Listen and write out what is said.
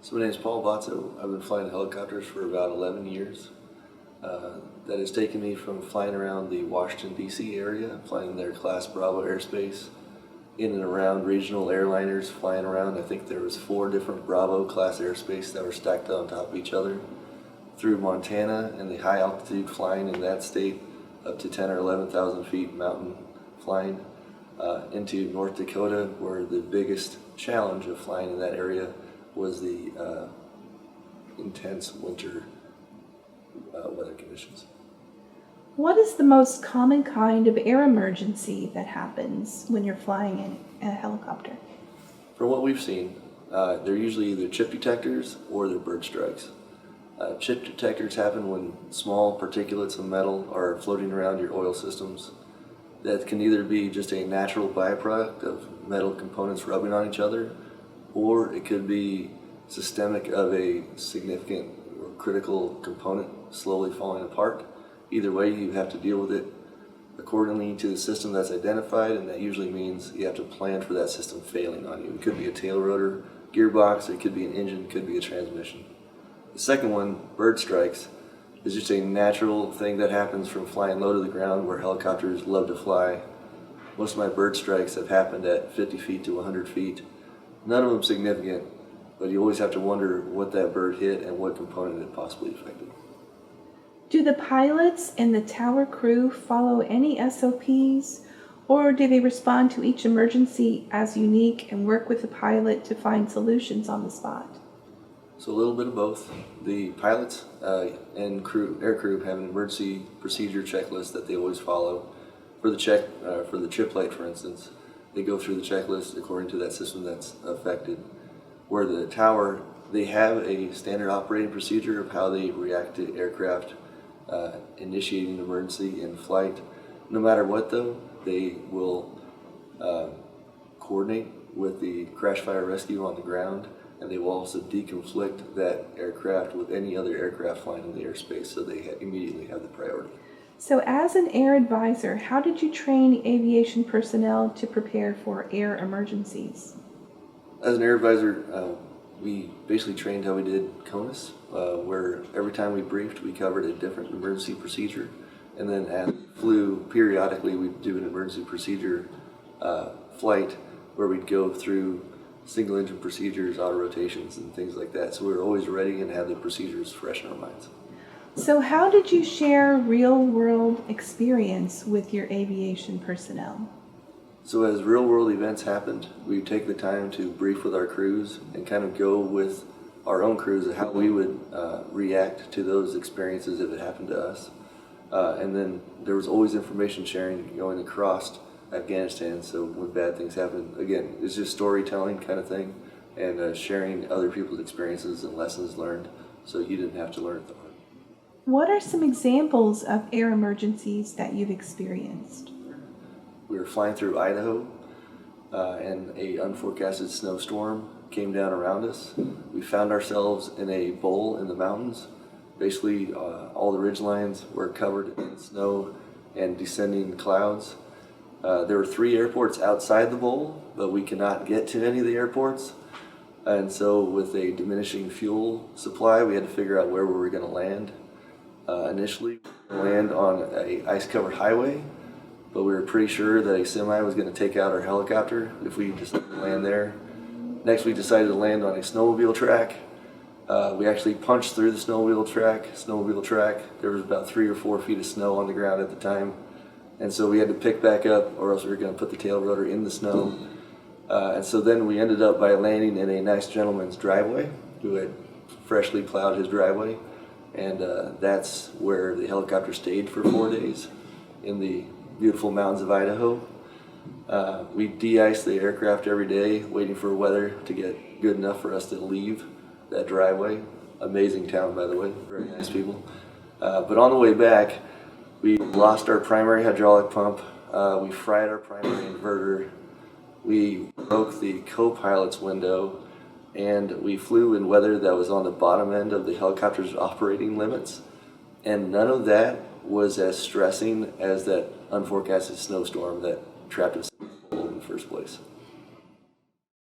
So my name is Paul Botto. I've been flying helicopters for about 11 years. That has taken me from flying around the Washington, D.C. area, flying their Class Bravo airspace, in and around regional airliners, flying around. I think there was 4 different Bravo class airspace that were stacked on top of each other, through Montana and the high altitude flying in that state, up to 10 or 11,000 feet mountain flying, into North Dakota, where the biggest challenge of flying in that area was the intense winter weather conditions. What is the most common kind of air emergency that happens when you're flying in a helicopter? From what we've seen, they're usually either chip detectors or they're bird strikes. Chip detectors happen when small particulates of metal are floating around your oil systems. That can either be just a natural byproduct of metal components rubbing on each other, or it could be systemic of a significant or critical component slowly falling apart. Either way, you have to deal with it accordingly to the system that's identified, and that usually means you have to plan for that system failing on you. It could be a tail rotor, gearbox, it could be an engine, it could be a transmission. The second one, bird strikes, is just a natural thing that happens from flying low to the ground where helicopters love to fly. Most of my bird strikes have happened at 50 feet to 100 feet. None of them significant, but you always have to wonder what that bird hit and what component it possibly affected. Do the pilots and the tower crew follow any SOPs, or do they respond to each emergency as unique and work with the pilot to find solutions on the spot? So a little bit of both. The pilots and air crew have an emergency procedure checklist that they always follow. For the chip light, for instance, they go through the checklist according to that system that's affected. Where the tower, they have a standard operating procedure of how they react to aircraft initiating an emergency in flight. No matter what, though, they will coordinate with the crash fire rescue on the ground, and they will also deconflict that aircraft with any other aircraft flying in the airspace, so they immediately have the priority. So as an air advisor, how did you train aviation personnel to prepare for air emergencies? As an air advisor, we basically trained how we did CONUS, where every time we briefed, we covered a different emergency procedure. And then as we flew, periodically we'd do an emergency procedure flight where we'd go through single engine procedures, auto rotations, and things like that. So we were always ready and had the procedures fresh in our minds. So how did you share real-world experience with your aviation personnel? So as real-world events happened, we take the time to brief with our crews and kind of go with our own crews of how we would react to those experiences if it happened to us. And then there was always information sharing going across Afghanistan, so when bad things happen, again, it's just storytelling kind of thing, and sharing other people's experiences and lessons learned, so you didn't have to learn it the hard way. What are some examples of air emergencies that you've experienced? We were flying through Idaho, and an unforecasted snowstorm came down around us. We found ourselves in a bowl in the mountains. Basically, all the ridge lines were covered in snow and descending clouds. There were 3 airports outside the bowl, but we could not get to any of the airports. And so with a diminishing fuel supply, we had to figure out where we were going to land. Initially, we were going to land on an ice-covered highway, but we were pretty sure that a semi was going to take out our helicopter if we decided to land there. Next, we decided to land on a snowmobile track. We actually punched through the snowmobile track. There was about 3 or 4 feet of snow on the ground at the time. And so we had to pick back up, or else we were going to put the tail rotor in the snow. And so then we ended up by landing in a nice gentleman's driveway who had freshly plowed his driveway. And that's where the helicopter stayed for 4 days in the beautiful mountains of Idaho. We de-iced the aircraft every day, waiting for weather to get good enough for us to leave that driveway. Amazing town, by the way, very nice people. But on the way back, we lost our primary hydraulic pump, we fried our primary inverter, we broke the co-pilot's window, and we flew in weather that was on the bottom end of the helicopter's operating limits. And none of that was as stressing as that unforecasted snowstorm that trapped us in the bowl in the first place.